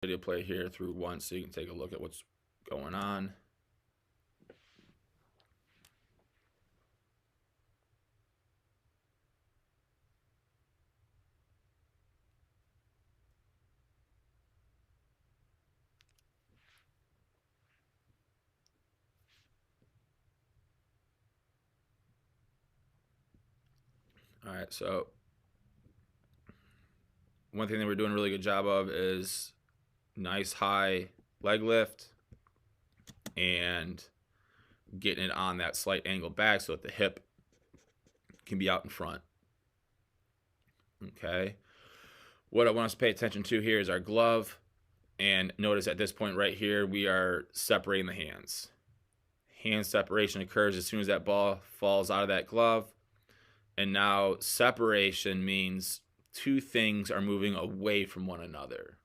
video play here through once so you can take a look at what's going on. All right, so one thing that we're doing a really good job of is nice high leg lift and getting it on that slight angle back so that the hip can be out in front. Okay. What I want us to pay attention to here is our glove. And notice at this point right here, we are separating the hands. Hand separation occurs as soon as that ball falls out of that glove. And now separation means two things are moving away from one another.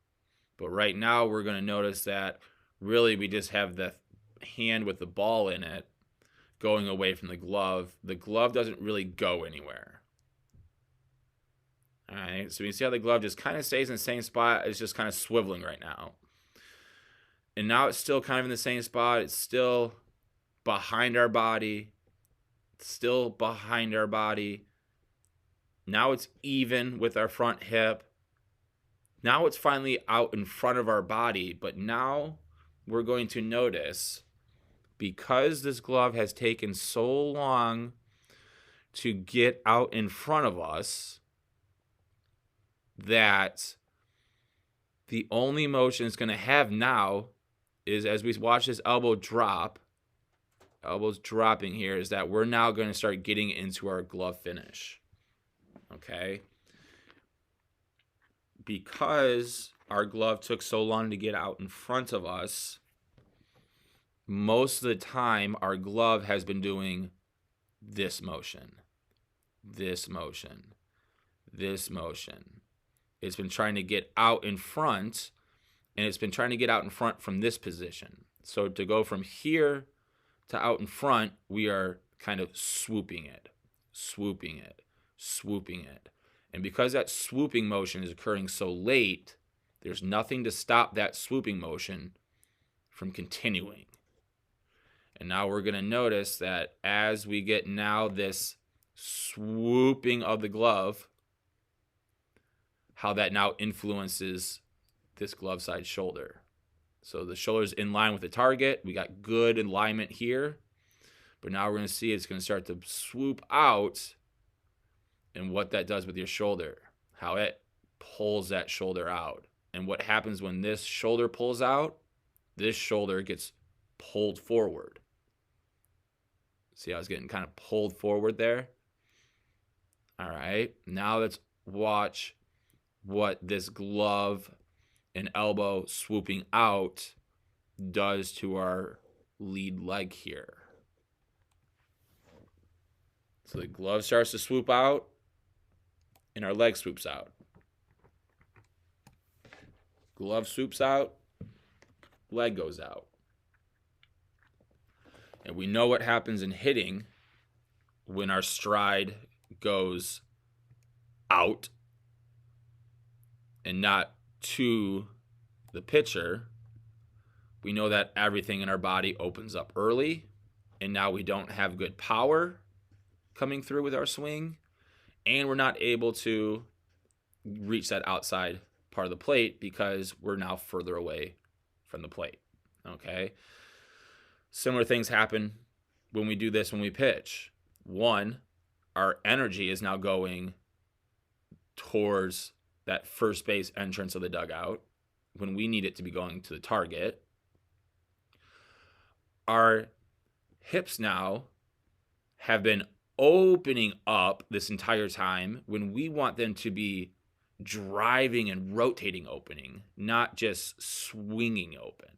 But right now we're going to notice that really we just have the hand with the ball in it going away from the glove. The glove doesn't really go anywhere. All right, so you see how the glove just kind of stays in the same spot. It's just kind of swiveling right now. And now it's still kind of in the same spot. It's still behind our body. Still behind our body. Now it's even with our front hip. Now it's finally out in front of our body. But now we're going to notice, because this glove has taken so long to get out in front of us, that the only motion it's going to have now is, as we watch this elbow drop, elbows dropping here, is that we're now going to start getting into our glove finish. Okay? Because our glove took so long to get out in front of us, most of the time our glove has been doing this motion, this motion, this motion. It's been trying to get out in front, and it's been trying to get out in front from this position. So to go from here to out in front, we are kind of swooping it, swooping it, swooping it. And because that swooping motion is occurring so late, there's nothing to stop that swooping motion from continuing. And now we're going to notice that as we get now this swooping of the glove, how that now influences this glove side shoulder. So the shoulder's in line with the target. We got good alignment here. But now we're going to see it's going to start to swoop out, and what that does with your shoulder, how it pulls that shoulder out. And what happens when this shoulder pulls out, this shoulder gets pulled forward. See how it's getting kind of pulled forward there? All right, now let's watch what this glove and elbow swooping out does to our lead leg here. So the glove starts to swoop out, and our leg swoops out. Glove swoops out, leg goes out. And we know what happens in hitting when our stride goes out and not to the pitcher. We know that everything in our body opens up early, and now we don't have good power coming through with our swing, and we're not able to reach that outside part of the plate because we're now further away from the plate. Okay? Similar things happen when we do this when we pitch. One, our energy is now going towards that first base entrance of the dugout when we need it to be going to the target. Our hips now have been opening up this entire time when we want them to be driving and rotating opening, not just swinging open.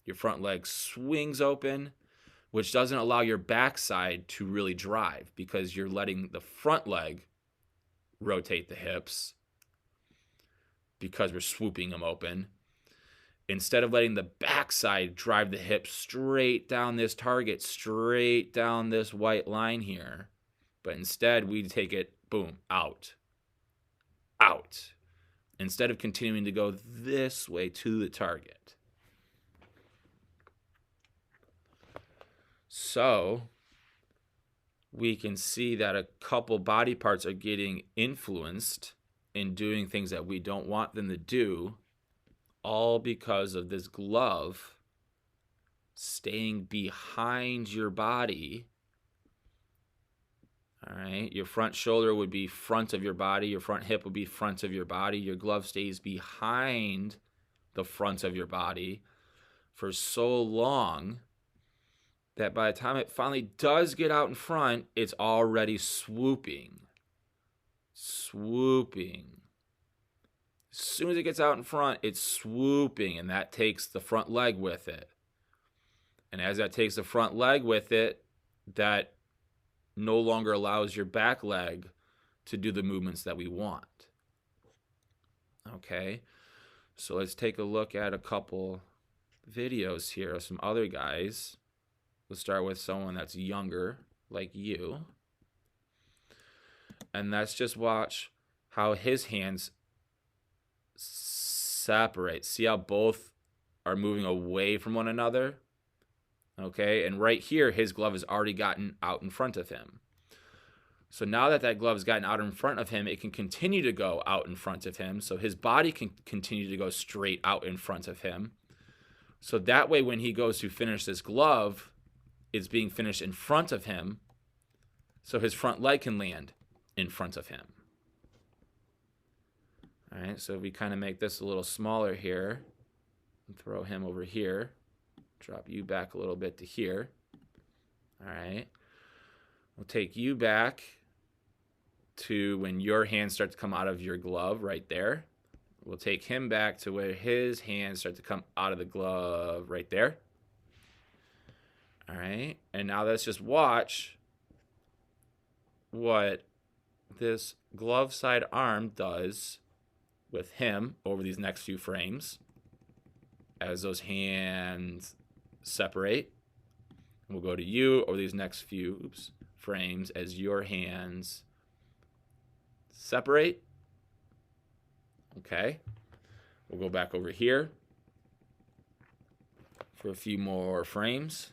Your front leg swings open, which doesn't allow your backside to really drive because you're letting the front leg rotate the hips because we're swooping them open, instead of letting the backside drive the hips straight down this target, straight down this white line here. But instead, we take it, boom, out, out. instead of continuing to go this way to the target. So we can see that a couple body parts are getting influenced in doing things that we don't want them to do, all because of this glove staying behind your body. All right, your front shoulder would be front of your body, your front hip would be front of your body. Your glove stays behind the front of your body for so long that by the time it finally does get out in front, it's already swooping. Swooping. As soon as it gets out in front, it's swooping, and that takes the front leg with it. And as that takes the front leg with it, that no longer allows your back leg to do the movements that we want. Okay, so let's take a look at a couple videos here of some other guys. We'll start with someone that's younger, like you. And let's just watch how his hands separate. See how both are moving away from one another? Okay, and right here, his glove has already gotten out in front of him. So now that that glove has gotten out in front of him, it can continue to go out in front of him. So his body can continue to go straight out in front of him. So that way, when he goes to finish this glove, it's being finished in front of him. So his front leg can land in front of him. All right, so if we kind of make this a little smaller here, and throw him over here. Drop you back a little bit to here. All right. We'll take you back to when your hands start to come out of your glove right there. We'll take him back to where his hands start to come out of the glove right there. All right. And now let's just watch what this glove side arm does with him over these next few frames as those hands separate. We'll go to you over these next few frames as your hands separate. Okay. We'll go back over here for a few more frames.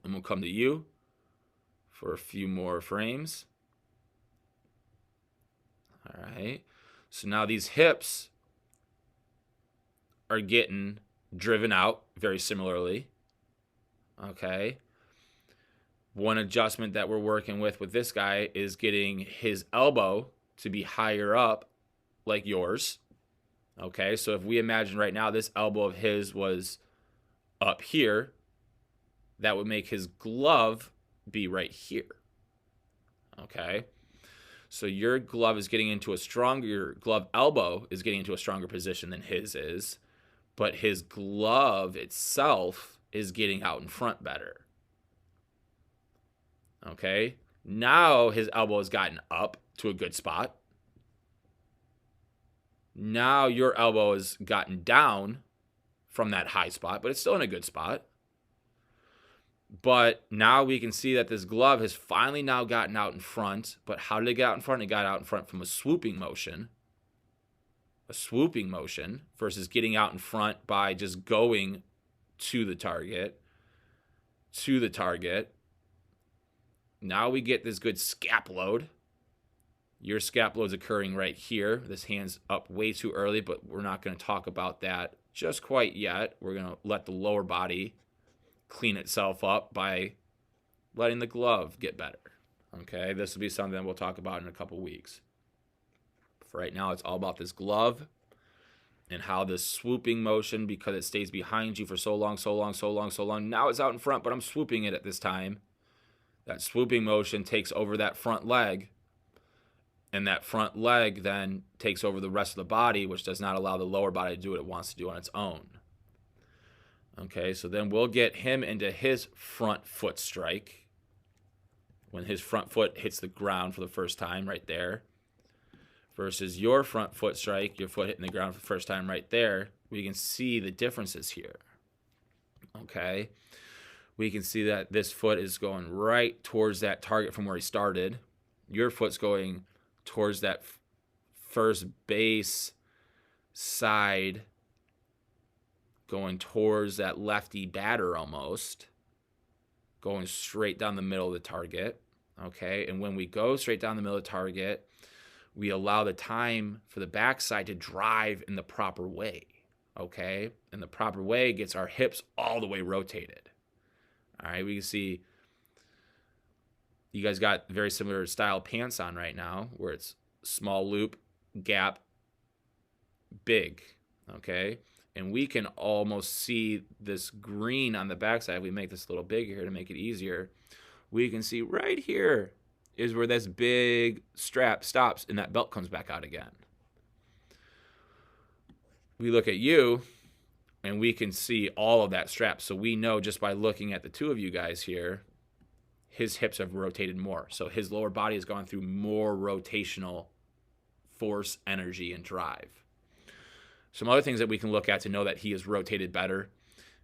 And we'll come to you for a few more frames. All right. So now these hips are getting driven out very similarly. Okay. One adjustment that we're working with this guy is getting his elbow to be higher up like yours. Okay. So if we imagine right now this elbow of his was up here, that would make his glove be right here. Okay. So your glove is getting into a stronger, glove elbow is getting into a stronger position than his is. But his glove itself is getting out in front better. Okay? Now his elbow has gotten up to a good spot. Now your elbow has gotten down from that high spot, but it's still in a good spot. But now we can see that this glove has finally now gotten out in front. But how did it get out in front? It got out in front from a swooping motion. A swooping motion versus getting out in front by just going to the target. Now we get this good scap load. Your scap load is occurring right here. This hand's up way too early, but we're not going to talk about that just quite yet. We're going to let the lower body clean itself up by letting the glove get better. Okay, this will be something that we'll talk about in a couple weeks. For right now, it's all about this glove and how this swooping motion, because it stays behind you for so long. Now it's out in front, but I'm swooping it at this time. That swooping motion takes over that front leg, and that front leg then takes over the rest of the body, which does not allow the lower body to do what it wants to do on its own. Okay, so then we'll get him into his front foot strike. When his front foot hits the ground for the first time right there. Versus your front foot strike, your foot hitting the ground for the first time right there. We can see the differences here. Okay. We can see that this foot is going right towards that target from where he started. Your foot's going towards that first base side going towards that lefty batter almost, going straight down the middle of the target, okay? And when we go straight down the middle of the target, we allow the time for the backside to drive in the proper way, okay? And the proper way gets our hips all the way rotated. All right, we can see you guys got very similar style pants on right now, where it's small loop, gap, big, okay? And we can almost see this green on the backside. If we make this a little bigger here to make it easier, we can see right here is where this big strap stops and that belt comes back out again. We look at you and we can see all of that strap. So we know just by looking at the two of you guys here, his hips have rotated more. So his lower body has gone through more rotational force, energy, and drive. Some other things that we can look at to know that he has rotated better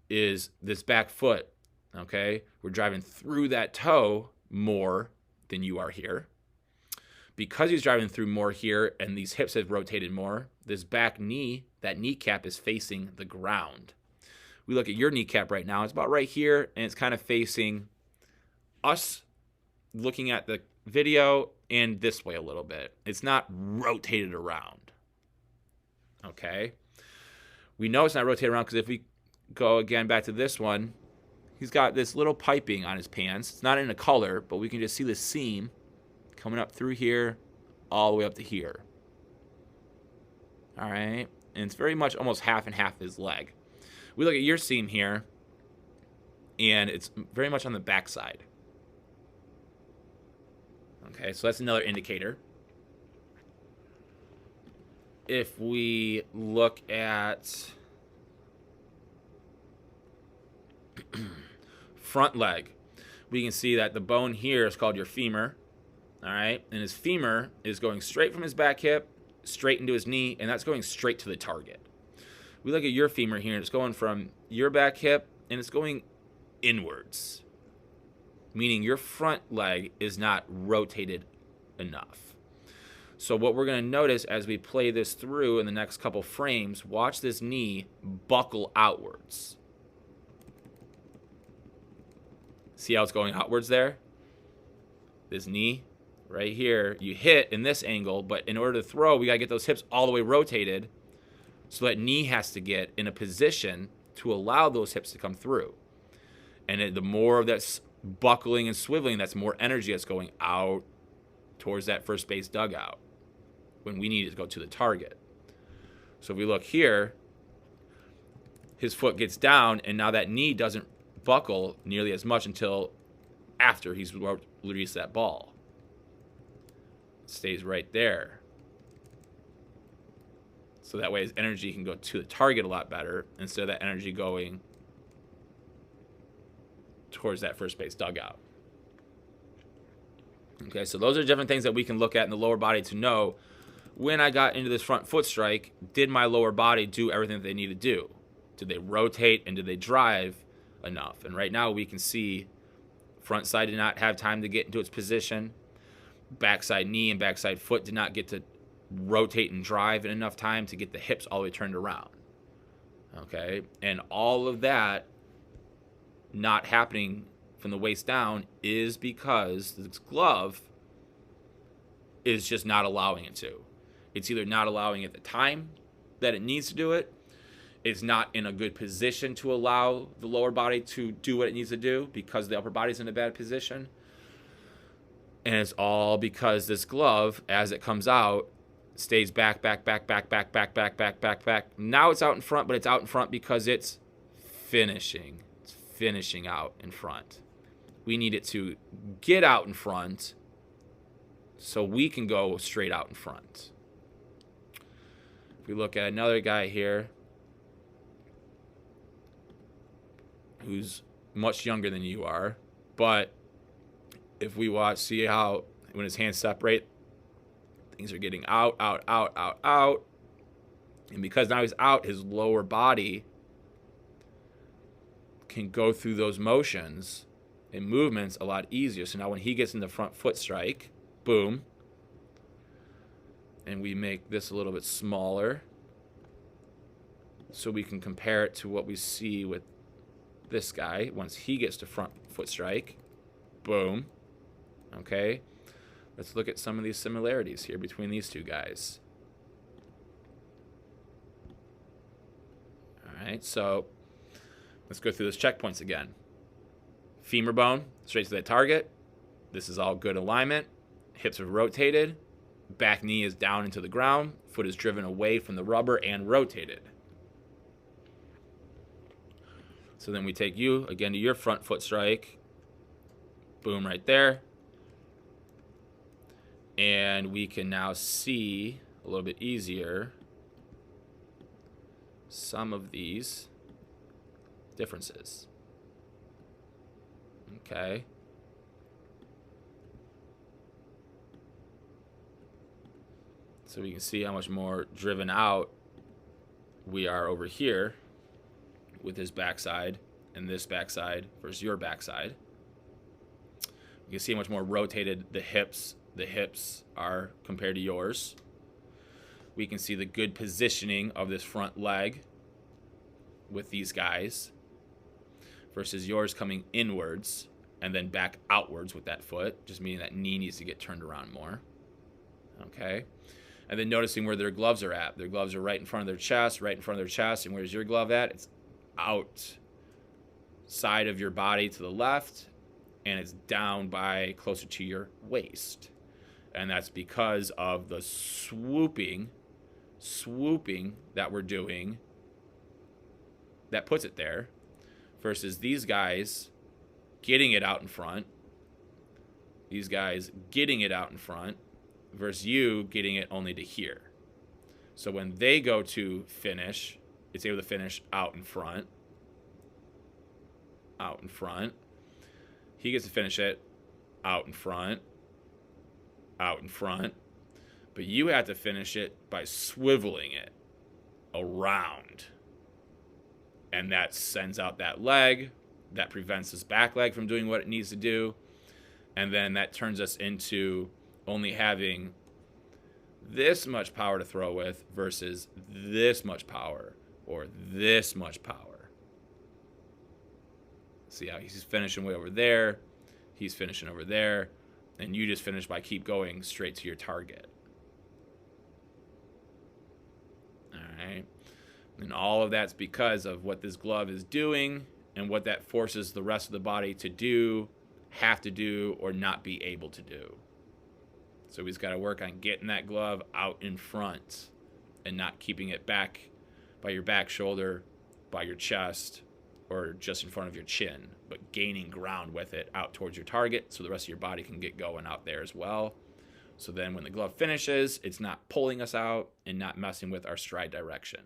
is this back foot, okay? We're driving through that toe more than you are here. Because he's driving through more here and these hips have rotated more, this back knee, that kneecap is facing the ground. We look at your kneecap right now, it's about right here, and it's kind of facing us looking at the video and this way a little bit. It's not rotated around. Okay? We know it's not rotated around because if we go again back to this one, he's got this little piping on his pants. It's not in a color, but we can just see the seam coming up through here all the way up to here. All right? And it's very much almost half and half his leg. We look at your seam here, and it's very much on the backside. Okay, so that's another indicator. If we look at front leg, we can see that the bone here is called your femur, all right? And his femur is going straight from his back hip, straight into his knee, and that's going straight to the target. We look at your femur here, and it's going from your back hip, and it's going inwards, meaning your front leg is not rotated enough. So what we're going to notice as we play this through in the next couple frames, watch this knee buckle outwards. See how it's going outwards there? This knee right here, you hit in this angle, but in order to throw, we got to get those hips all the way rotated, so that knee has to get in a position to allow those hips to come through. And the more of that buckling and swiveling, that's more energy that's going out towards that first base dugout when we need it to go to the target. So if we look here, his foot gets down, and now that knee doesn't buckle nearly as much until after he's released that ball. It stays right there. So that way his energy can go to the target a lot better instead of that energy going towards that first base dugout. Okay, so those are different things that we can look at in the lower body to know when I got into this front foot strike, did my lower body do everything that they need to do? Did they rotate and did they drive enough? And right now we can see front side did not have time to get into its position. Backside knee and backside foot did not get to rotate and drive in enough time to get the hips all the way turned around. Okay, and all of that not happening from the waist down is because this glove is just not allowing it to. It's either not allowing it the time that it needs to do it, it's not in a good position to allow the lower body to do what it needs to do because the upper body's in a bad position, and it's all because this glove, as it comes out, stays back. Now it's out in front, but it's out in front because it's finishing. It's finishing out in front. We need it to get out in front so we can go straight out in front. If we look at another guy here who's much younger than you are, but if we watch, see how when his hands separate, things are getting out. And because now he's out, his lower body can go through those motions and movements a lot easier. So now when he gets in the front foot strike, boom, and we make this a little bit smaller, so we can compare it to what we see with this guy once he gets to front foot strike. Boom. Okay. Let's look at some of these similarities here between these two guys. All right, so let's go through those checkpoints again. Femur bone, straight to that target. This is all good alignment. Hips are rotated. Back knee is down into the ground. Foot is driven away from the rubber and rotated. So then we take you again to your front foot strike. Boom, right there. And we can now see a little bit easier some of these differences. Okay. So we can see how much more driven out we are over here with his backside and this backside versus your backside. You can see how much more rotated the hips are compared to yours. We can see the good positioning of this front leg with these guys versus yours coming inwards and then back outwards with that foot, just meaning that knee needs to get turned around more. Okay. And then noticing where their gloves are at. Their gloves are right in front of their chest, and where's your glove at? It's outside of your body to the left, and it's down by closer to your waist. And that's because of the swooping that we're doing that puts it there, versus these guys getting it out in front, versus you getting it only to here. So when they go to finish, it's able to finish out in front. He gets to finish it out in front. But you have to finish it by swiveling it around. And that sends out that leg. That prevents his back leg from doing what it needs to do. And then that turns us into only having this much power to throw with versus this much power or this much power. See how he's finishing way over there. He's finishing over there. And you just finish by keep going straight to your target. All right. And all of that's because of what this glove is doing and what that forces the rest of the body to do, have to do, or not be able to do. So we've got to work on getting that glove out in front and not keeping it back by your back shoulder, by your chest, or just in front of your chin, but gaining ground with it out towards your target so the rest of your body can get going out there as well. So then when the glove finishes, it's not pulling us out and not messing with our stride direction.